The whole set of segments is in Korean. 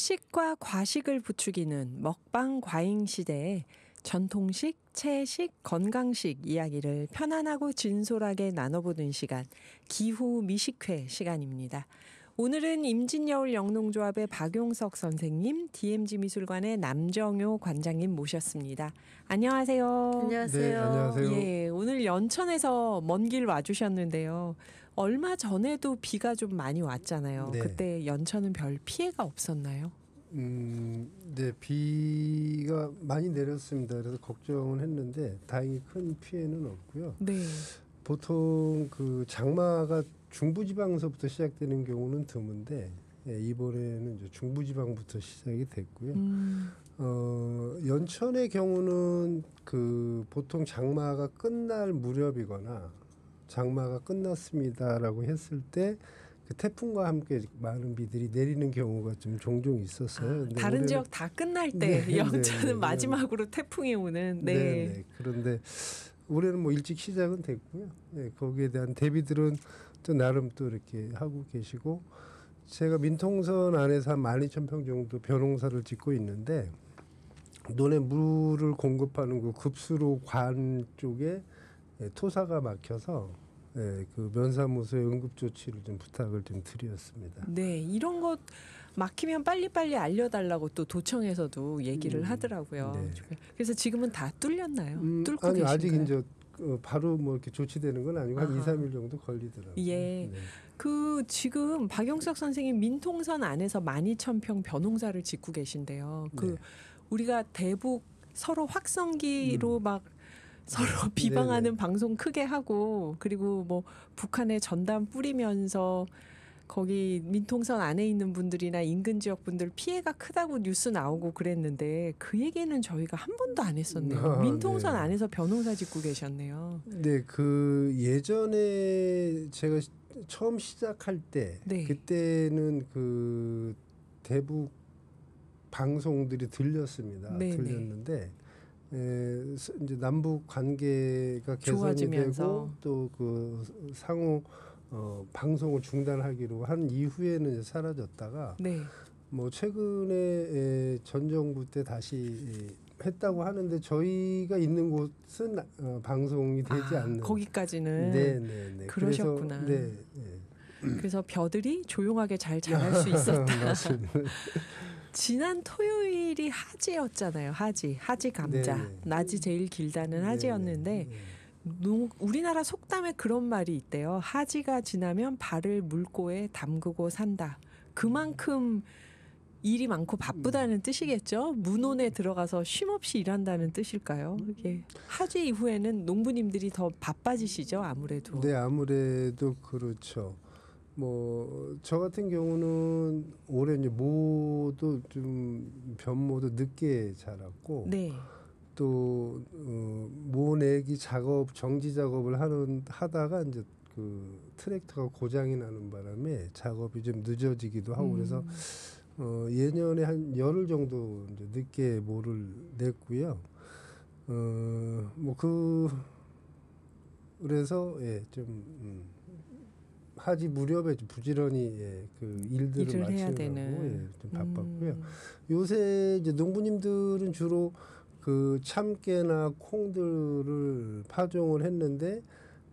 육식과 과식을 부추기는 먹방 과잉 시대에 전통식, 채식, 건강식 이야기를 편안하고 진솔하게 나눠보는 시간, 기후 미식회 시간입니다. 오늘은 임진여울 영농조합의 박용석 선생님, DMG 미술관의 남정효 관장님 모셨습니다. 안녕하세요. 안녕하세요. 네, 안녕하세요. 예, 오늘 연천에서 먼 길 와주셨는데요. 얼마 전에도 비가 좀 많이 왔잖아요. 네. 그때 연천은 별 피해가 없었나요? 네, 비가 많이 내렸습니다. 그래서 걱정은 했는데 다행히 큰 피해는 없고요. 네. 보통 그 장마가 중부지방서부터 시작되는 경우는 드문데 이번에는 이제 중부지방부터 시작이 됐고요. 연천의 경우는 그 보통 장마가 끝날 무렵이거나 장마가 끝났습니다라고 했을 때 그 태풍과 함께 많은 비들이 내리는 경우가 좀 종종 있었어요. 다른 지역 다 끝날 때 네, 연천은 네, 마지막으로 태풍이 오는. 네. 네. 그런데 올해는 뭐 일찍 시작은 됐고요. 네, 거기에 대한 대비들은 또 나름 또 이렇게 하고 계시고, 제가 민통선 안에서 한 12,000평 정도 벼농사를 짓고 있는데 논에 물을 공급하는 그 급수로 관 쪽에 토사가 막혀서 그 면사무소에 응급조치를 좀 부탁을 좀 드렸습니다. 네, 이런 것 막히면 빨리빨리 알려달라고 또 도청에서도 얘기를 하더라고요. 네. 그래서 지금은 다 뚫렸나요? 뚫고 아니, 계신가요? 아직 이제 바로 뭐 이렇게 조치되는 건 아니고 한 2, 3일 정도 걸리더라고요. 예. 네. 그 지금 박용석 선생님 민통선 안에서 12,000평 벼농사를 짓고 계신데요. 그 우리가 대북 서로 확성기로 막 서로 비방하는 방송 크게 하고, 그리고 뭐 북한에 전단 뿌리면서 거기 민통선 안에 있는 분들이나 인근 지역 분들 피해가 크다고 뉴스 나오고 그랬는데 그 얘기는 저희가 한 번도 안 했었네요. 민통선 안에서 벼농사 짓고 계셨네요. 네, 그 예전에 제가 처음 시작할 때 그때는 그 대북 방송들이 들렸습니다. 들렸는데 이제 남북 관계가 개선이 좋아지면서. 되고 또 그 상호 방송을 중단하기로 한 이후에는 이제 사라졌다가 뭐 최근에 전 정부 때 다시 했다고 하는데 저희가 있는 곳은 방송이 되지 않는. 거기까지는. 네. 그러셨구나. 그래서, 그래서 벼들이 조용하게 잘 자랄 수 있었다. 맞습니다. 지난 토요일이 하지였잖아요. 하지 감자. 낮이 제일 길다는 하지였는데 우리나라 속담에 그런 말이 있대요. 하지가 지나면 발을 물고에 담그고 산다. 그만큼 일이 많고 바쁘다는 뜻이겠죠. 문온에 들어가서 쉼없이 일한다는 뜻일까요? 이게 하지 이후에는 농부님들이 더 바빠지시죠, 아무래도. 네, 아무래도 그렇죠. 뭐 저 같은 경우는 올해 이제 모도 좀 변모도 늦게 자랐고, 또 모내기 작업, 정지 작업을 하다가 이제 그 트랙터가 고장이 나는 바람에 작업이 좀 늦어지기도 하고 그래서 예년에 한 열흘 정도 이제 늦게 모를 냈고요. 뭐 그래서 좀 하지 무렵에 부지런히 그 일들을 마치느라고 좀 바빴고요. 요새 이제 농부님들은 주로 그 참깨나 콩들을 파종을 했는데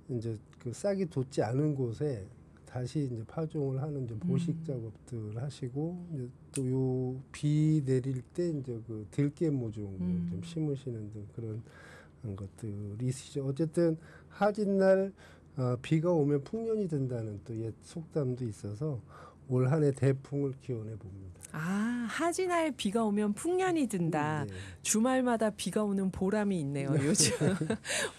이제 그 싹이 돋지 않은 곳에 다시 이제 파종을 하는 이제 보식 작업들 하시고, 이제 또 요 비 내릴 때 이제 그 들깨 모종을 좀 심으시는 등 그런 것들이 있으시죠. 어쨌든 하진날 비가 오면 풍년이 된다는 또 옛 속담도 있어서 올 한 해 대풍을 기원해 봅니다. 하지날 비가 오면 풍년이 든다. 주말마다 비가 오는 보람이 있네요. 요즘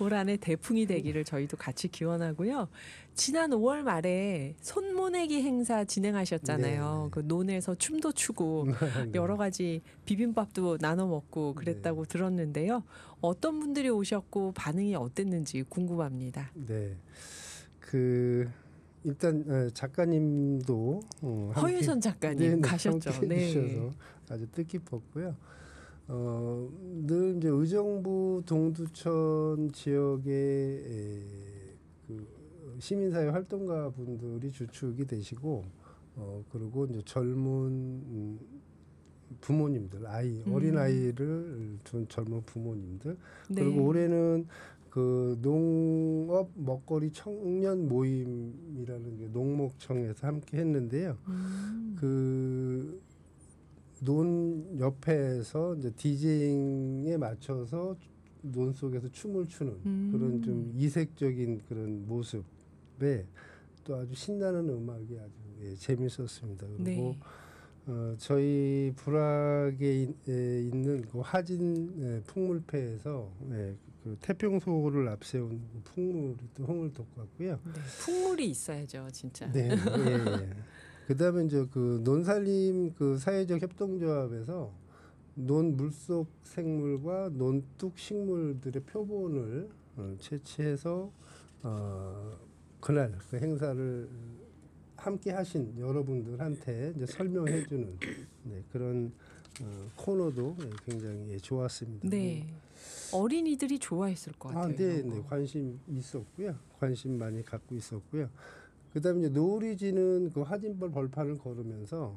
올 한 해 대풍이 되기를 저희도 같이 기원하고요. 지난 5월 말에 손모내기 행사 진행하셨잖아요. 그 논에서 춤도 추고 여러 가지 비빔밥도 나눠 먹고 그랬다고 들었는데요. 어떤 분들이 오셨고 반응이 어땠는지 궁금합니다. 네, 일단 작가님도 허유선 작가님 가셨죠. 주셔서 아주 뜻깊었고요. 늘 이제 의정부 동두천 지역의 그 시민사회 활동가 분들이 주축이 되시고, 그리고 이제 젊은 부모님들, 어린 아이를 둔 젊은 부모님들. 네. 그리고 올해는 그 농업 먹거리 청년 모임이라는 게 농목청에서 함께 했는데요. 그 논 옆에서 이제 디제잉에 맞춰서 논 속에서 춤을 추는 그런 좀 이색적인 그런 모습에 또 아주 신나는 음악이 아주 재밌었습니다. 그리고 네. 저희 불악에 있는 그 하진 풍물패에서 그 태평소를 앞세운 풍물이 또 흥을 돋았고요. 네. 풍물이 있어야죠, 진짜. 네, 예. 그다음에 이제 그 논살림 그 사회적 협동조합에서 논 물속 생물과 논뚝 식물들의 표본을 채취해서 그날 그 행사를 함께 하신 여러분들한테 이제 설명해주는 그런 코너도 굉장히 좋았습니다. 네. 어린이들이 좋아했을 것 같아요. 네, 관심 있었고요. 관심 많이 갖고 있었고요. 그다음에 이제 노을이지는 그 하진벌 벌판을 걸으면서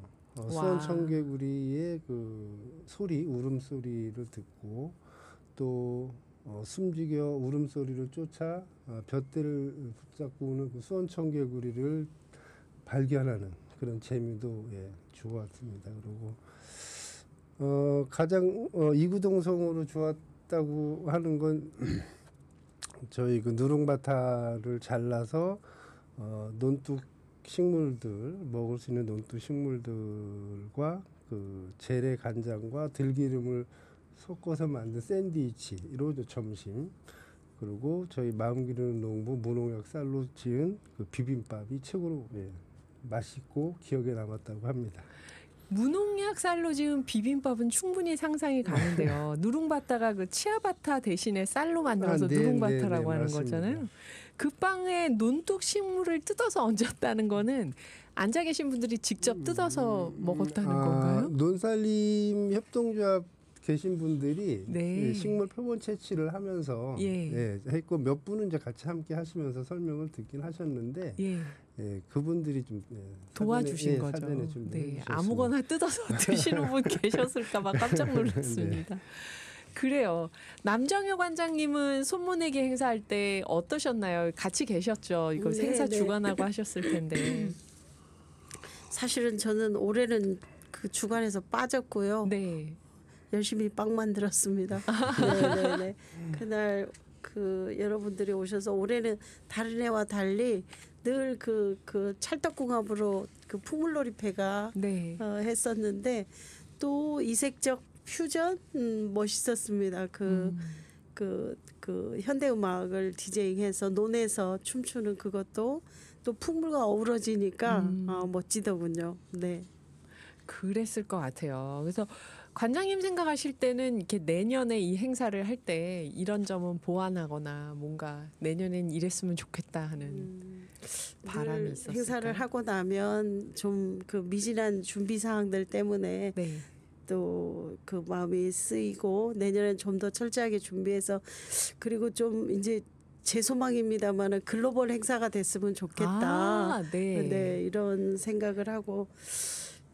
수원 청개구리의 그 소리, 울음소리를 듣고 또 숨죽여 울음소리를 쫓아 볕대를 붙잡고 오는 그 수원 청개구리를 발견하는 그런 재미도 좋았습니다. 그리고 가장 이구동성으로 좋았다고 하는 건 저희 그 누룽바타를 잘라서 논뚝 식물들 먹을 수 있는 논뚝 식물들과 그 재래 간장과 들기름을 섞어서 만든 샌드위치로 점심, 그리고 저희 마음 기르는 농부 무농약 쌀로 지은 그 비빔밥이 최고로 맛있고 기억에 남았다고 합니다. 무농약 쌀로 지은 비빔밥은 충분히 상상이 가는데요. 누룽바타가 그 치아바타 대신에 쌀로 만들어서 누룽바타라고 하는 맞습니다. 거잖아요. 그 빵에 논뚝 식물을 뜯어서 얹었다는 거는 앉아 계신 분들이 직접 뜯어서 먹었다는 건가요? 논살림 협동조합 계신 분들이 식물 표본 채취를 하면서 했고 몇 분은 이제 같이 함께 하시면서 설명을 듣긴 하셨는데 그분들이 좀 도와주신 거죠. 사전에 아무거나 뜯어서 드시는 분 계셨을까 봐 깜짝 놀랐습니다. 그래요. 남정효 관장님은 손모내기 행사할 때 어떠셨나요? 같이 계셨죠. 이거 행사 주관하고 하셨을 텐데. 사실은 저는 올해는 그 주관에서 빠졌고요. 네. 열심히 빵 만들었습니다. 네. 그날 그 여러분들이 오셔서 올해는 다른 해와 달리 늘 그 찰떡궁합으로 그 풍물놀이패가 했었는데 또 이색적 퓨전 멋있었습니다. 그 현대 음악을 디제잉해서 논에서 춤추는 그것도 또 풍물과 어우러지니까 멋지더군요. 네. 그랬을 것 같아요. 그래서 관장님 생각하실 때는 이렇게 내년에 이 행사를 할 때 이런 점은 보완하거나 뭔가 내년엔 이랬으면 좋겠다 하는 바람이 있었을까요? 행사를 하고 나면 좀 그 미진한 준비 사항들 때문에 또 그 마음이 쓰이고 내년엔 좀 더 철저하게 준비해서 그리고 좀 이제 제 소망입니다만은 글로벌 행사가 됐으면 좋겠다. 네, 이런 생각을 하고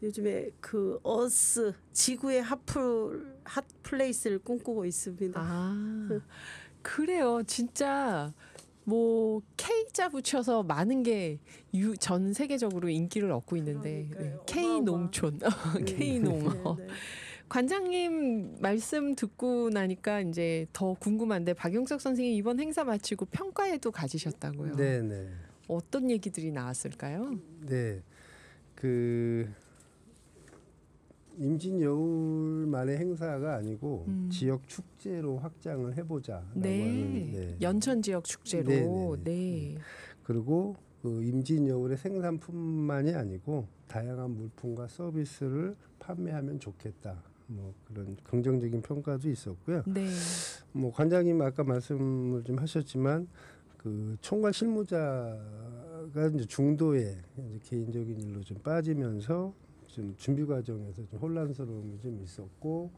요즘에 그 어스 지구의 핫플레이스를 꿈꾸고 있습니다. 그래요. 진짜 뭐 K자 붙여서 많은 게 전 세계적으로 인기를 얻고 있는데 K 농촌, K 농어. 관장님 말씀 듣고 나니까 이제 더 궁금한데 박용석 선생님 이번 행사 마치고 평가회도 가지셨다고요. 네. 어떤 얘기들이 나왔을까요? 네, 그 임진여울만의 행사가 아니고 지역 축제로 확장을 해보자라고 하는 연천 지역 축제로 그리고 그 임진여울의 생산품만이 아니고 다양한 물품과 서비스를 판매하면 좋겠다. 뭐 그런 긍정적인 평가도 있었고요. 뭐 관장님 아까 말씀을 좀 하셨지만 그 총괄 실무자가 이제 중도에 이제 개인적인 일로 좀 빠지면서 좀 준비 과정에서 좀 혼란스러움이 좀 있었고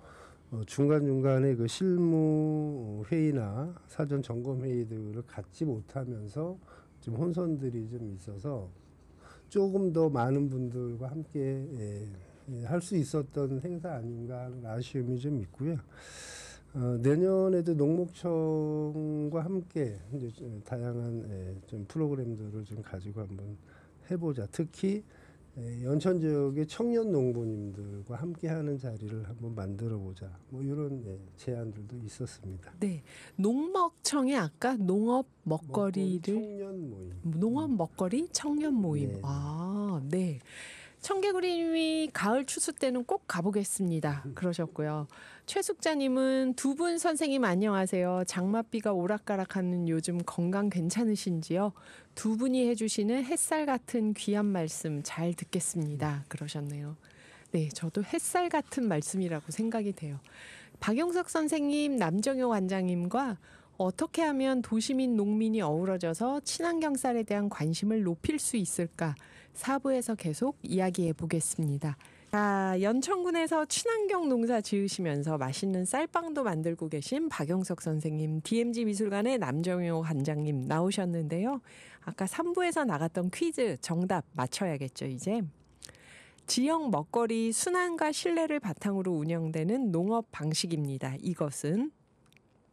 중간중간에 그 실무 회의나 사전 점검 회의들을 갖지 못하면서 좀 혼선들이 좀 있어서 조금 더 많은 분들과 함께 할 수 있었던 행사 아닌가 하는 아쉬움이 좀 있고요. 내년에도 농목청과 함께 이제 다양한 좀 프로그램들을 좀 가지고 한번 해보자. 특히 연천 지역의 청년 농부님들과 함께하는 자리를 한번 만들어보자. 뭐 이런 제안들도 있었습니다. 네, 농목청이 아까 농업 먹거리를 청년 모임. 농업 먹거리 청년 모임. 네. 아, 네. 청개구리님이 가을 추수 때는 꼭 가보겠습니다. 그러셨고요. 최숙자님은 두 분 선생님 안녕하세요. 장맛비가 오락가락하는 요즘 건강 괜찮으신지요? 두 분이 해주시는 햇살 같은 귀한 말씀 잘 듣겠습니다. 그러셨네요. 네, 저도 햇살 같은 말씀이라고 생각이 돼요. 박용석 선생님, 남정효 관장님과 어떻게 하면 도시민 농민이 어우러져서 친환경 쌀에 대한 관심을 높일 수 있을까? 4부에서 계속 이야기해 보겠습니다. 자, 연천군에서 친환경 농사 지으시면서 맛있는 쌀빵도 만들고 계신 박용석 선생님, DMG 미술관의 남정효 관장님 나오셨는데요. 아까 3부에서 나갔던 퀴즈 정답 맞춰야겠죠, 이제. 지역 먹거리 순환과 신뢰를 바탕으로 운영되는 농업 방식입니다. 이것은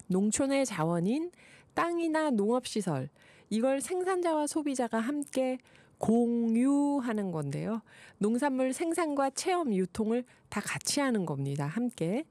농촌의 자원인 땅이나 농업시설, 이걸 생산자와 소비자가 함께 공유하는 건데요. 농산물 생산과 체험, 유통을 다 같이 하는 겁니다. 함께.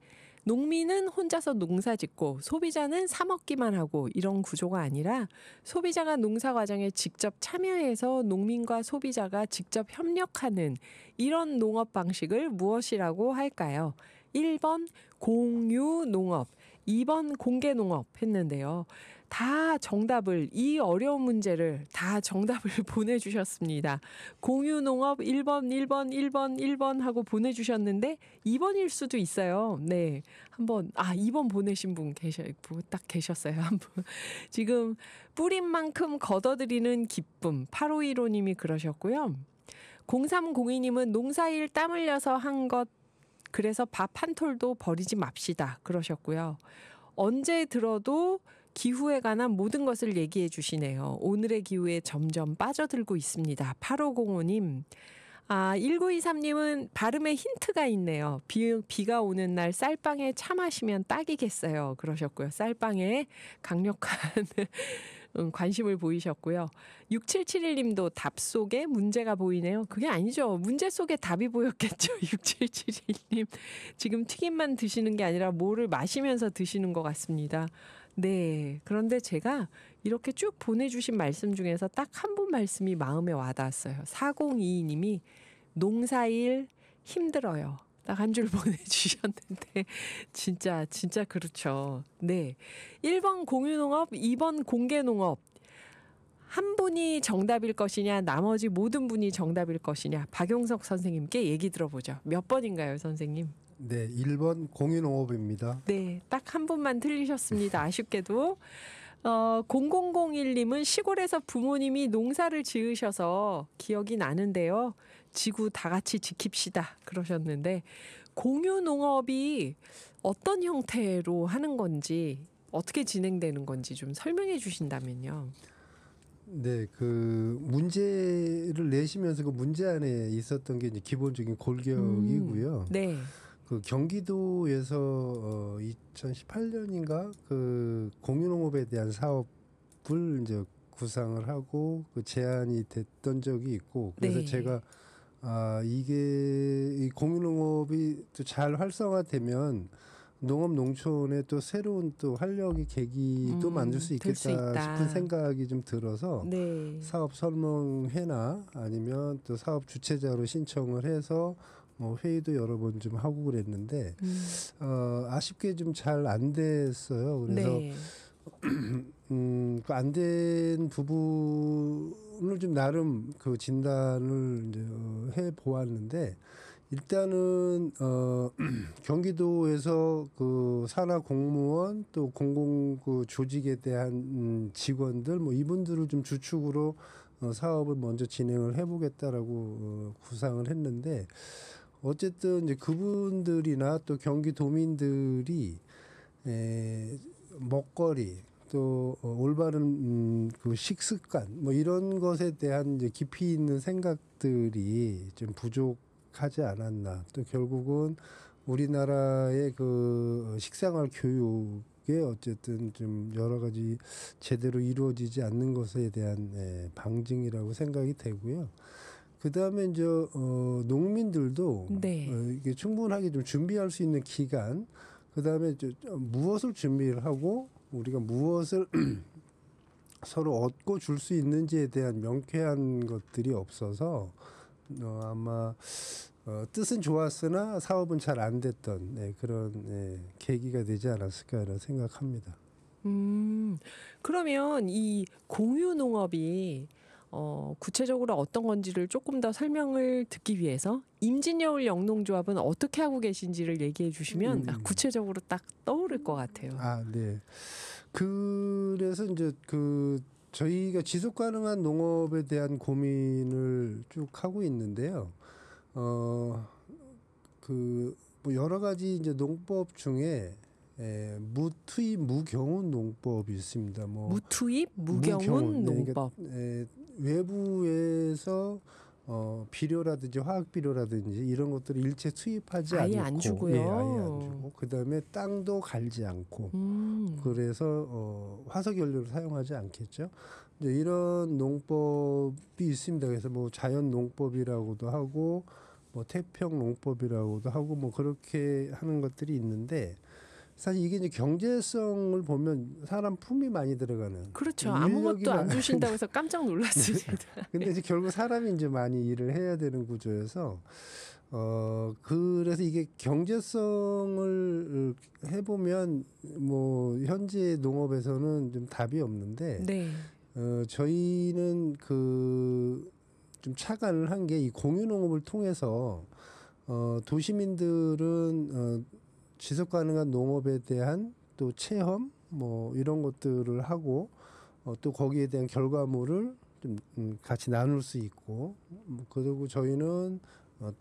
농민은 혼자서 농사 짓고 소비자는 사 먹기만 하고 이런 구조가 아니라 소비자가 농사 과정에 직접 참여해서 농민과 소비자가 직접 협력하는 이런 농업 방식을 무엇이라고 할까요? 1번 공유 농업, 2번 공개 농업 했는데요. 다 정답을, 이 어려운 문제를 다 정답을 보내주셨습니다. 공유농업 1번 하고 보내주셨는데 2번일 수도 있어요. 네, 한번 2번 보내신 분 딱 계셨어요. 한 분. 지금 뿌린 만큼 걷어들이는 기쁨 8515님이 그러셨고요. 0302님은 농사일 땀 흘려서 한 것, 그래서 밥 한 톨도 버리지 맙시다 그러셨고요. 언제 들어도 기후에 관한 모든 것을 얘기해 주시네요. 오늘의 기후에 점점 빠져들고 있습니다. 8505님. 1923님은 발음에 힌트가 있네요. 비가 오는 날 쌀빵에 차 마시면 딱이겠어요. 그러셨고요. 쌀빵에 강력한 관심을 보이셨고요. 6771님도 답 속에 문제가 보이네요. 그게 아니죠. 문제 속에 답이 보였겠죠. 6771님. 지금 튀김만 드시는 게 아니라 뭐를 마시면서 드시는 것 같습니다. 네. 그런데 제가 이렇게 쭉 보내주신 말씀 중에서 딱 한 분 말씀이 마음에 와닿았어요. 4022님이 농사일 힘들어요. 딱 한 줄 보내주셨는데 진짜 그렇죠. 네. 1번 공유농업, 2번 공개농업. 한 분이 정답일 것이냐, 나머지 모든 분이 정답일 것이냐. 박용석 선생님께 얘기 들어보죠. 몇 번인가요, 선생님? 네, 1번 공유농업입니다. 네, 딱 한 분만 틀리셨습니다. 아쉽게도. 0001님은 시골에서 부모님이 농사를 지으셔서 기억이 나는데요. 지구 다 같이 지킵시다 그러셨는데, 공유농업이 어떤 형태로 하는 건지, 어떻게 진행되는 건지 좀 설명해 주신다면요. 네, 그 문제를 내시면서 그 문제 안에 있었던 게 이제 기본적인 골격이고요. 네. 그 경기도에서 2018년인가 그 공유농업에 대한 사업을 이제 구상을 하고 그 제안이 됐던 적이 있고, 그래서 네. 제가 이게 이 공유농업이 또 잘 활성화되면 농업 농촌에 또 새로운 또 활력의 계기도 만들 수 있겠다 싶은 생각이 좀 들어서 네. 사업 설명회나 아니면 또 사업 주체자로 신청을 해서 뭐 회의도 여러 번 좀 하고 그랬는데 아쉽게 좀 잘 안 됐어요. 그래서 네. 그 안 된 부분을 좀 나름 그 진단을 이제 해 보았는데, 일단은 경기도에서 그 산하 공무원 또 공공 그 조직에 대한 직원들 뭐 이분들을 좀 주축으로 사업을 먼저 진행을 해보겠다라고 구상을 했는데, 어쨌든 이제 그분들이나 또 경기도민들이 먹거리 또 올바른 그 식습관 뭐 이런 것에 대한 이제 깊이 있는 생각들이 좀 부족한 가지 않았나. 또 결국은 우리나라의 그 식생활 교육에 어쨌든 좀 여러 가지 제대로 이루어지지 않는 것에 대한 방증이라고 생각이 되고요. 그 다음에 이제 농민들도 이게 충분하게 좀 준비할 수 있는 기간, 그 다음에 무엇을 준비를 하고 우리가 무엇을 서로 얻고 줄 수 있는지에 대한 명쾌한 것들이 없어서 아마 뜻은 좋았으나 사업은 잘 안 됐던 그런 계기가 되지 않았을까라는 생각합니다. 그러면 이 공유 농업이 구체적으로 어떤 건지를 조금 더 설명을 듣기 위해서 임진여울 영농조합은 어떻게 하고 계신지를 얘기해 주시면 구체적으로 딱 떠오를 것 같아요. 아, 네. 그래서 이제 저희가 지속 가능한 농업에 대한 고민을 쭉 하고 있는데요. 뭐 여러 가지 이제 농법 중에 무투입 무경운 농법이 있습니다. 뭐 무투입 무경운 농법. 그러니까, 외부에서 비료라든지 화학 비료라든지 이런 것들을 일체 투입하지 않고, 아예 안 주고요. 아예 안 주고, 그다음에 땅도 갈지 않고, 그래서 화석 연료를 사용하지 않겠죠. 이제 이런 농법이 있습니다. 그래서 뭐 자연 농법이라고도 하고, 뭐 태평 농법이라고도 하고, 뭐 그렇게 하는 것들이 있는데. 사실 이게 이제 경제성을 보면 사람 품이 많이 들어가는. 그렇죠. 아무것도 안 주신다고 해서 깜짝 놀랐습니다. 근데 이제 결국 사람이 이제 많이 일을 해야 되는 구조여서 그래서 이게 경제성을 해보면 뭐 현재 농업에서는 좀 답이 없는데 저희는 좀 착안을 한 게 이 공유 농업을 통해서 도시민들은 지속 가능한 농업에 대한 또 체험 뭐 이런 것들을 하고 또 거기에 대한 결과물을 좀 같이 나눌 수 있고 그리고 저희는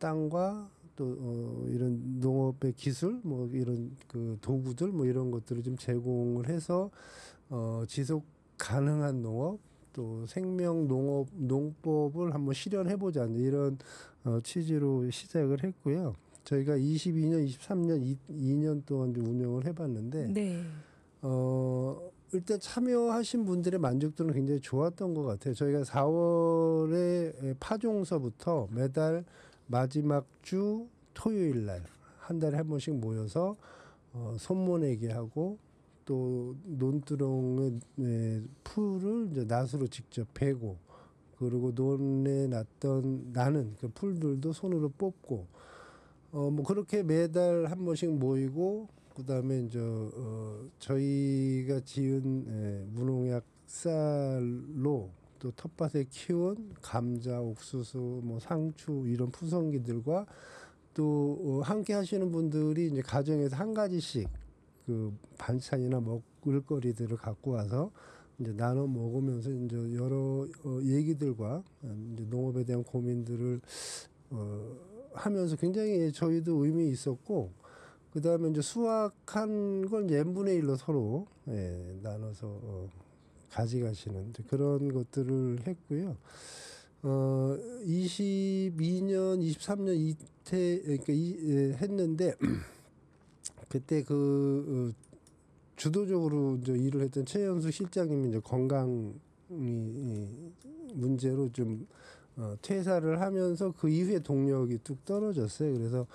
땅과 또 이런 농업의 기술 뭐 이런 그 도구들 뭐 이런 것들을 좀 제공을 해서 지속 가능한 농업 또 생명 농법을 한번 실현해 보자 이런 취지로 시작을 했고요. 저희가 22년, 23년 2년 동안 좀 운영을 해봤는데 일단 참여하신 분들의 만족도는 굉장히 좋았던 것 같아요. 저희가 4월에 파종서부터 매달 마지막 주 토요일 날 한 달에 한 번씩 모여서 손모내기 하고 또 논두렁의 풀을 이제 낫으로 직접 베고 그리고 논에 나는 그 풀들도 손으로 뽑고 뭐 그렇게 매달 한 번씩 모이고 그다음에 이제 저희가 지은 무농약 쌀로 또 텃밭에 키운 감자, 옥수수, 뭐 상추 이런 푸성기들과 또 함께 하시는 분들이 이제 가정에서 한 가지씩 그 반찬이나 먹을거리들을 갖고 와서 이제 나눠 먹으면서 이제 여러 얘기들과 이제 농업에 대한 고민들을 하면서 굉장히 저희도 의미 있었고 그 다음에 이제 수확한 걸 이제 n분의 1로 서로 나눠서 가져가시는 그런 것들을 했고요. 22년, 23년 이태 그러니까 했는데 그때 주도적으로 이제 일을 했던 최연수 실장님이 이제 건강 문제로 좀 퇴사를 하면서 그 이후에 동력이 뚝 떨어졌어요. 그래서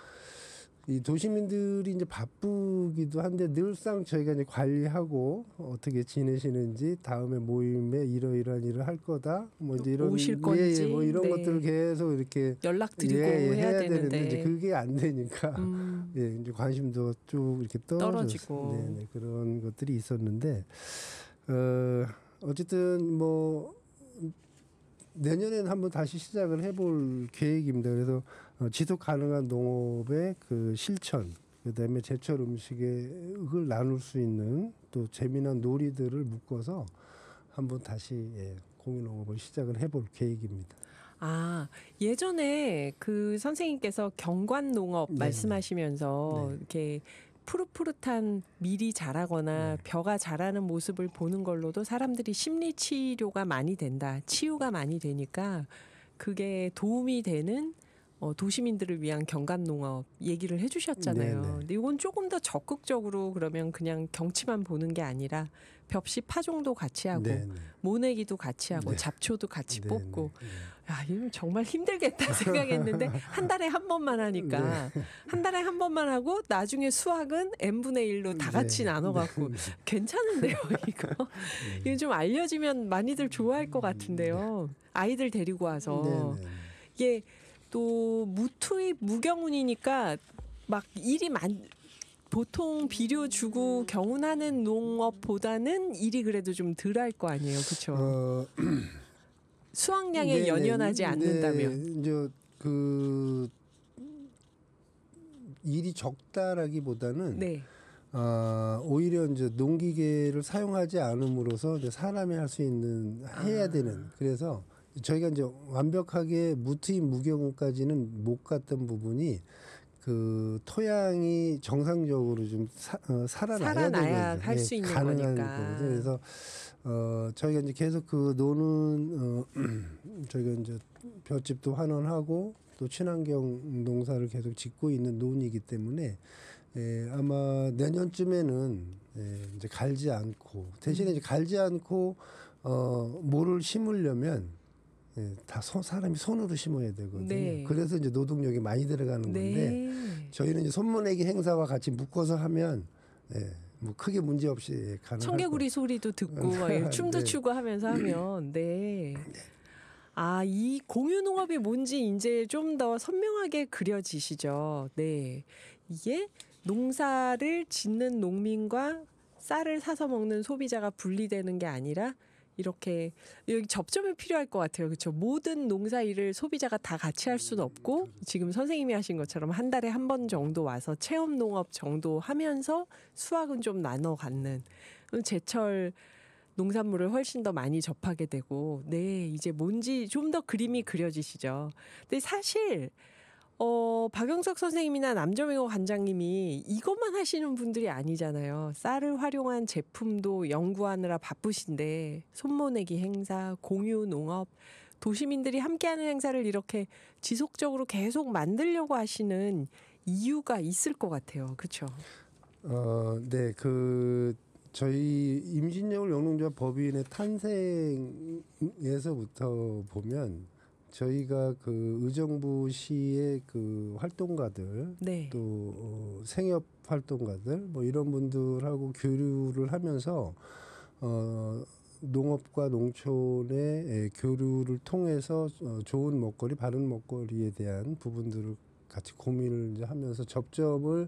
이 도시민들이 이제 바쁘기도 한데 늘상 저희가 이제 관리하고 어떻게 지내시는지 다음에 모임에 이러이러한 일을 할 거다. 뭐 이제 이런 오실 건지 뭐 이런 것들을 계속 이렇게 연락드리고 해야 되는데 이제 그게 안 되니까 이제 관심도 쭉 이렇게 떨어지고 네, 그런 것들이 있었는데 어쨌든 뭐 내년에는 한번 다시 시작을 해볼 계획입니다. 그래서 지속 가능한 농업의 그 실천, 그다음에 제철 음식을 나눌 수 있는 또 재미난 놀이들을 묶어서 한번 다시 공유농업을 시작을 해볼 계획입니다. 아, 예전에 그 선생님께서 경관농업 말씀하시면서 이렇게 푸릇푸릇한 밀이 자라거나 벼가 자라는 모습을 보는 걸로도 사람들이 심리치료가 많이 된다. 치유가 많이 되니까 그게 도움이 되는 도시민들을 위한 경간농업 얘기를 해주셨잖아요. 네네. 근데 이건 조금 더 적극적으로 그러면 그냥 경치만 보는 게 아니라 벽시 파종도 같이 하고 네네. 모내기도 같이 하고 네. 잡초도 같이 네네. 뽑고 야, 이건 정말 힘들겠다 생각했는데 한 달에 한 번만 하니까 한 달에 한 번만 하고 나중에 수확은 n분의 1로 다 같이 네. 나눠갖고 괜찮은데요 이거? 이거 좀 알려지면 많이들 좋아할 것 같은데요. 아이들 데리고 와서 네네. 이게 또 무투입 무경운이니까 막 일이 보통 비료 주고 경운하는 농업보다는 일이 그래도 좀 덜 할 거 아니에요, 그렇죠? 수확량에 네네. 연연하지 않는다면. 네, 이제 그 일이 적다라기보다는 네. 오히려 이제 농기계를 사용하지 않음으로써 이제 사람이 할 수 있는 해야 되는 그래서 저희가 이제 완벽하게 무투입 무경운까지는 못 갔던 부분이 그 토양이 정상적으로 좀 살아나야 할 수 있는 가능한 거니까. 거거든요. 그래서 저희가 이제 계속 그 노는 저희가 이제 볏짚도 환원하고 또 친환경 농사를 계속 짓고 있는 논이기 때문에 아마 내년쯤에는 이제 갈지 않고 대신에 이제 갈지 않고 뭐를 심으려면 다 사람이 손으로 심어야 되거든요. 네. 그래서 이제 노동력이 많이 들어가는 건데 네. 저희는 이제 손모내기 행사와 같이 묶어서 하면 뭐 크게 문제 없이 가능할 청개구리 소리도 듣고 막 춤도 네. 추고 하면서 하면 네. 아, 이 공유 농업이 뭔지 이제 좀 더 선명하게 그려지시죠. 네. 이게 농사를 짓는 농민과 쌀을 사서 먹는 소비자가 분리되는 게 아니라 이렇게 여기 접점이 필요할 것 같아요. 그렇죠? 모든 농사 일을 소비자가 다 같이 할 수는 없고 지금 선생님이 하신 것처럼 한 달에 한 번 정도 와서 체험 농업 정도 하면서 수확은 좀 나눠 갖는 제철 농산물을 훨씬 더 많이 접하게 되고 네, 이제 뭔지 좀 더 그림이 그려지시죠. 근데 사실 박영석 선생님이나 남정호 관장님이 이것만 하시는 분들이 아니잖아요. 쌀을 활용한 제품도 연구하느라 바쁘신데 손모내기 행사, 공유 농업, 도시민들이 함께하는 행사를 이렇게 지속적으로 계속 만들려고 하시는 이유가 있을 것 같아요. 그렇죠? 네, 저희 임진여울 영농조합 법인의 탄생에서부터 보면 저희가 그 의정부시의 그 활동가들 네. 또 생협 활동가들 뭐 이런 분들하고 교류를 하면서 농업과 농촌의 교류를 통해서 좋은 먹거리, 바른 먹거리에 대한 부분들을 같이 고민을 이제 하면서 접점을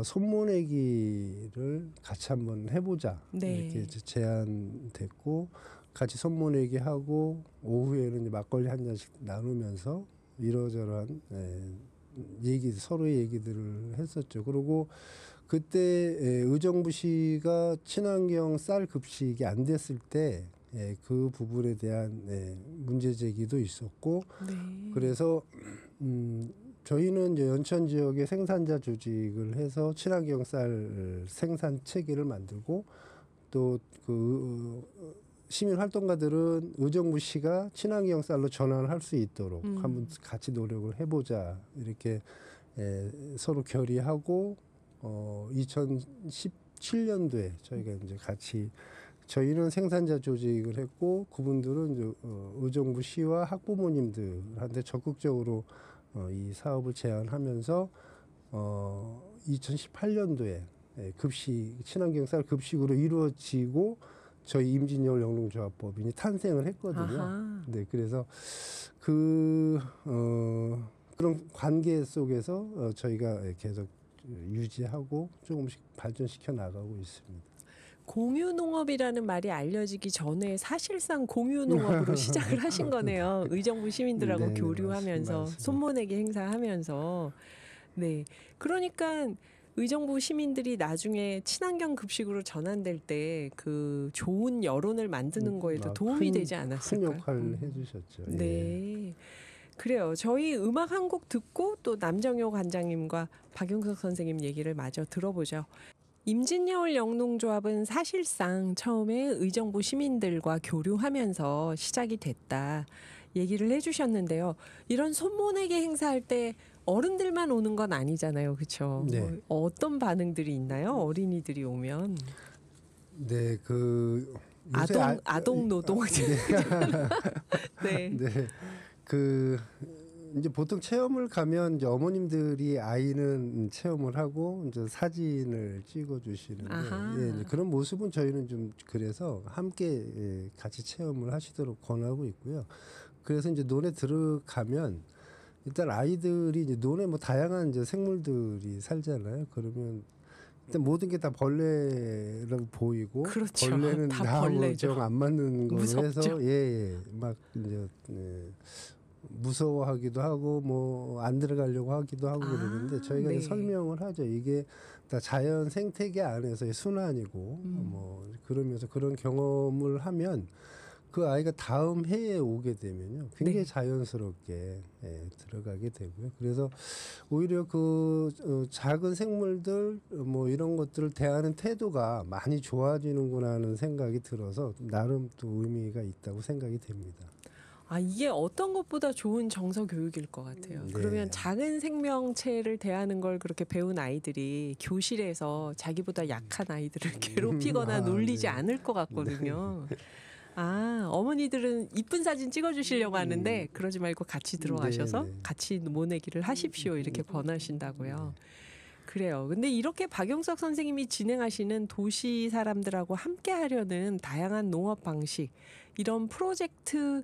손모내기를 같이 한번 해보자 네. 이렇게 제안됐고 같이 손모내기 하고 오후에는 이제 막걸리 한 잔씩 나누면서 이러저러한 서로의 얘기들을 했었죠. 그리고 그때 의정부시가 친환경 쌀 급식이 안 됐을 때 그 부분에 대한 문제 제기도 있었고 네. 그래서 저희는 이제 연천 지역에 생산자 조직을 해서 친환경 쌀 생산 체계를 만들고 또 그 시민 활동가들은 의정부시가 친환경 쌀로 전환할 수 있도록 한번 같이 노력을 해보자 이렇게 서로 결의하고 2017년도에 저희가 이제 같이 저희는 생산자 조직을 했고 그분들은 이제 의정부시와 학부모님들한테 적극적으로 이 사업을 제안하면서 2018년도에 친환경 쌀 급식으로 이루어지고 저희 임진여울 영농조합법인이 탄생을 했거든요. 아하. 네, 그래서 그런 관계 속에서 저희가 계속 유지하고 조금씩 발전시켜 나가고 있습니다. 공유농업이라는 말이 알려지기 전에 사실상 공유농업으로 시작을 하신 거네요. 의정부 시민들하고 네, 교류하면서 맞습니다. 손모내기 행사하면서. 네, 그러니까 의정부 시민들이 나중에 친환경 급식으로 전환될 때 그 좋은 여론을 만드는 거에도 도움이 되지 않았을까요? 큰 역할을 해주셨죠. 네. 그래요. 저희 음악 한 곡 듣고 또 남정효 관장님과 박용석 선생님 얘기를 마저 들어보죠. 임진여울 영농조합은 사실상 처음에 의정부 시민들과 교류하면서 시작이 됐다 얘기를 해주셨는데요. 이런 손모내기 행사할 때 어른들만 오는 건 아니잖아요, 그렇죠? 네. 어떤 반응들이 있나요? 어린이들이 오면? 네, 그 요새 아동 노동. 네. 네. 그 이제 보통 체험을 가면 이제 어머님들이 아이는 체험을 하고 이제 사진을 찍어 주시는데 예, 이제 그런 모습은 저희는 좀 그래서 함께 같이 체험을 하시도록 권하고 있고요. 그래서 이제 논에 들어가면 일단 아이들이 이제 논에 뭐 다양한 이제 생물들이 살잖아요. 그러면 일단 모든 게 다 벌레라고 보이고 그렇죠. 벌레는 다 벌레죠. 좀 안 맞는 거로 무섭죠. 해서 막 이제 무서워하기도 하고 뭐 안 들어가려고 하기도 하고 그러는데 저희가 이제 설명을 하죠. 이게 다 자연 생태계 안에서의 순환이고 뭐 그러면서 그런 경험을 하면 그 아이가 다음 해에 오게 되면요 굉장히 자연스럽게 들어가게 되고요. 그래서 오히려 그 작은 생물들 뭐 이런 것들을 대하는 태도가 많이 좋아지는구나 하는 생각이 들어서 나름 또 의미가 있다고 생각이 됩니다. 이게 어떤 것보다 좋은 정서 교육일 것 같아요. 네. 그러면 작은 생명체를 대하는 걸 그렇게 배운 아이들이 교실에서 자기보다 약한 아이들을 괴롭히거나 놀리지 않을 것 같거든요. 어머니들은 이쁜 사진 찍어주시려고 하는데 그러지 말고 같이 들어가셔서 같이 모내기를 하십시오 이렇게 권하신다고요. 그래요. 근데 이렇게 박용석 선생님이 진행하시는 도시 사람들하고 함께 하려는 다양한 농업 방식 이런 프로젝트를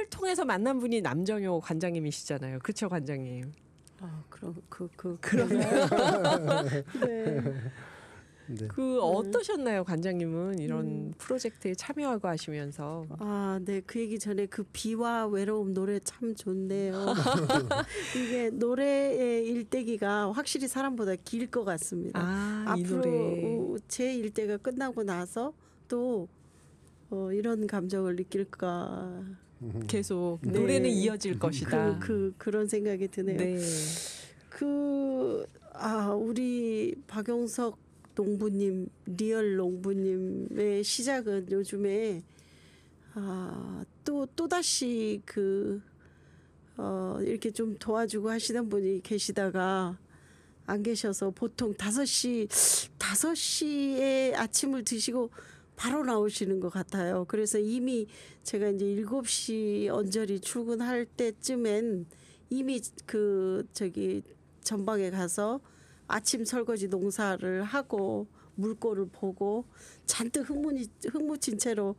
통해서 만난 분이 남정효 관장님이시잖아요. 그렇죠, 관장님? 그러네요. 네. 네. 어떠셨나요, 관장님은 이런 프로젝트에 참여하고 하시면서? 네. 그 얘기 전에 그 비와 외로움 노래 참 좋네요. 이게 노래의 일대기가 확실히 사람보다 길 것 같습니다. 앞으로 제 일대가 끝나고 나서 또 이런 감정을 느낄까. 계속 노래는 이어질 것이다. 그런 생각이 드네요. 네. 우리 박용석 농부님, 리얼 농부님의 시작은 요즘에 또다시 이렇게 좀 도와주고 하시는 분이 계시다가 안 계셔서 보통 5시에 아침을 드시고 바로 나오시는 것 같아요. 그래서 이미 제가 이제 7시 언저리 출근할 때쯤엔 이미 전방에 가서 아침 설거지 농사를 하고 물꼬를 보고 잔뜩 흙묻힌 채로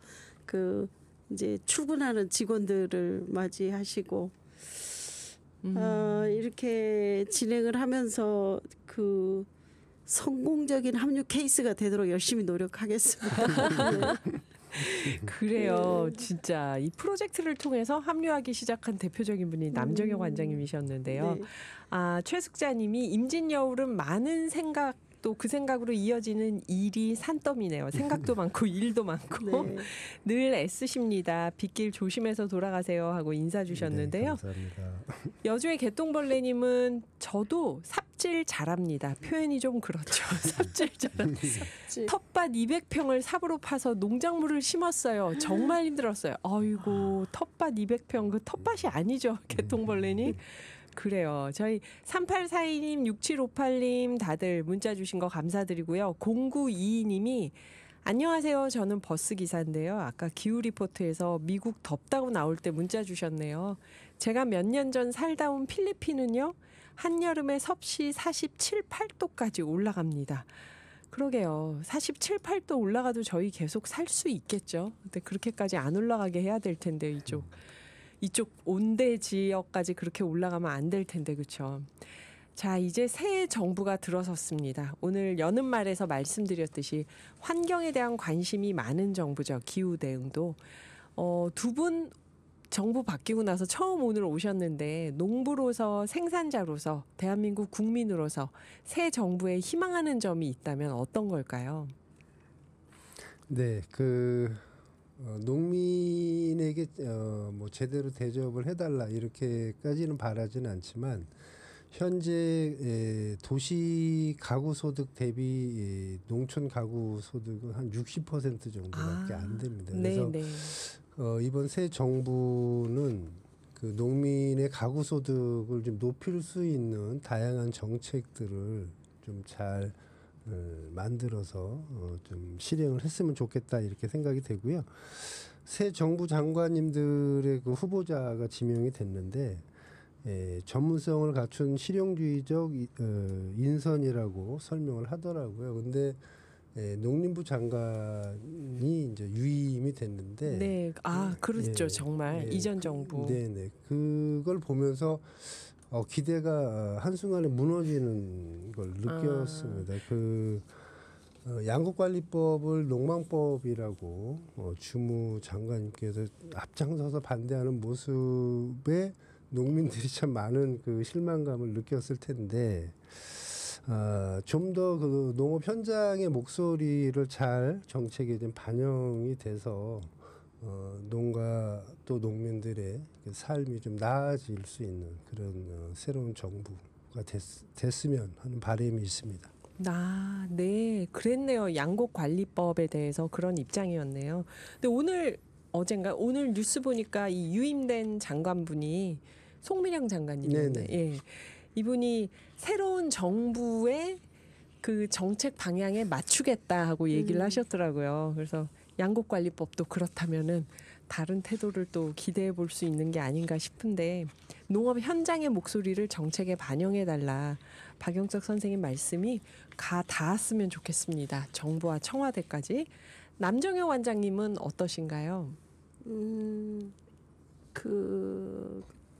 이제 출근하는 직원들을 맞이하시고 이렇게 진행을 하면서 성공적인 합류 케이스가 되도록 열심히 노력하겠습니다. 그래요. 진짜 이 프로젝트를 통해서 합류하기 시작한 대표적인 분이 남정효 관장님이셨는데요. 네. 최숙자님이 임진여울은 많은 생각 또 그 생각으로 이어지는 일이 산더미네요. 생각도 많고 일도 많고 네. 늘 애쓰십니다. 빗길 조심해서 돌아가세요 하고 인사 주셨는데요. 네, 감사합니다. 여주의 개똥벌레님은 저도 삽질 잘합니다. 표현이 좀 그렇죠. 삽질 잘합니다. 텃밭 200평을 삽으로 파서 농작물을 심었어요. 정말 힘들었어요. 아이고 텃밭 200평 그 텃밭이 아니죠. 개똥벌레님. 그래요. 저희 3842님, 6758님 다들 문자 주신 거 감사드리고요. 0922님이 안녕하세요. 저는 버스 기사인데요. 아까 기후 리포트에서 미국 덥다고 나올 때 문자 주셨네요. 제가 몇 년 전 살다 온 필리핀은요. 한여름에 섭씨 47, 8도까지 올라갑니다. 그러게요. 47, 8도 올라가도 저희 계속 살 수 있겠죠. 근데 그렇게까지 안 올라가게 해야 될 텐데 이쪽 온대 지역까지 그렇게 올라가면 안 될 텐데 그렇죠. 자, 이제 새 정부가 들어섰습니다. 오늘 여는 말에서 말씀드렸듯이 환경에 대한 관심이 많은 정부죠. 기후 대응도. 두 분 정부 바뀌고 나서 처음 오늘 오셨는데 농부로서 생산자로서 대한민국 국민으로서 새 정부에 희망하는 점이 있다면 어떤 걸까요? 네, 농민에게 뭐 제대로 대접을 해달라 이렇게까지는 바라지는 않지만 현재 도시 가구 소득 대비 농촌 가구 소득은 한 60% 정도밖에 안 됩니다. 그래서 이번 새 정부는 그 농민의 가구 소득을 좀 높일 수 있는 다양한 정책들을 좀 잘 만들어서 좀 실행을 했으면 좋겠다 이렇게 생각이 되고요. 새 정부 장관님들의 그 후보자가 지명이 됐는데 전문성을 갖춘 실용주의적 인선이라고 설명을 하더라고요. 근데 농림부 장관이 이제 유임이 됐는데, 네, 그렇죠, 정말 이전 정부. 네네, 그걸 보면서 기대가 한순간에 무너지는 걸 느꼈습니다. 그 양곡관리법을 농망법이라고 주무 장관님께서 앞장서서 반대하는 모습에 농민들이 참 많은 그 실망감을 느꼈을 텐데 좀 더 그 농업 현장의 목소리를 잘 정책에 좀 반영이 돼서 농가 또 농민들의 그 삶이 좀 나아질 수 있는 그런 새로운 정부가 됐으면 하는 바람이 있습니다. 네, 그랬네요. 양곡관리법에 대해서 그런 입장이었네요. 근데 오늘 뉴스 보니까 이 유임된 장관분이 송미령 장관님이었나요? 예, 이분이 새로운 정부의 그 정책 방향에 맞추겠다 하고 얘기를 하셨더라고요. 그래서 양곡관리법도 그렇다면은 다른 태도를 또 기대해 볼 수 있는 게 아닌가 싶은데 농업 현장의 목소리를 정책에 반영해 달라. 박영석 선생님 말씀이 닿았으면 좋겠습니다. 정부와 청와대까지. 남정효 원장님은 어떠신가요?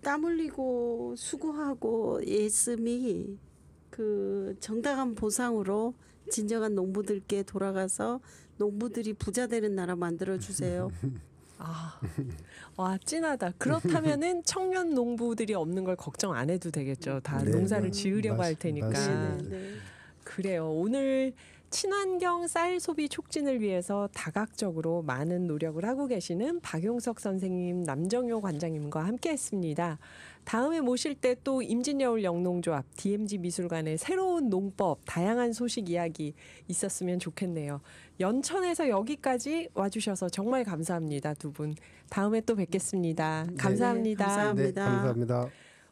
땀 흘리고 수고하고 애씀이 그 정당한 보상으로 진정한 농부들께 돌아가서 농부들이 부자 되는 나라 만들어 주세요. 와, 찐하다. 그렇다면은 청년 농부들이 없는 걸 걱정 안 해도 되겠죠. 다 농사를 지으려고 할 테니까. 그래요. 오늘 친환경 쌀 소비 촉진을 위해서 다각적으로 많은 노력을 하고 계시는 박용석 선생님, 남정효 관장님과 함께했습니다. 다음에 모실 때 또 임진여울 영농조합, DMZ 미술관의 새로운 농법, 다양한 소식 이야기 있었으면 좋겠네요. 연천에서 여기까지 와주셔서 정말 감사합니다. 두 분. 다음에 또 뵙겠습니다. 감사합니다. 감사합니다. 네, 감사합니다.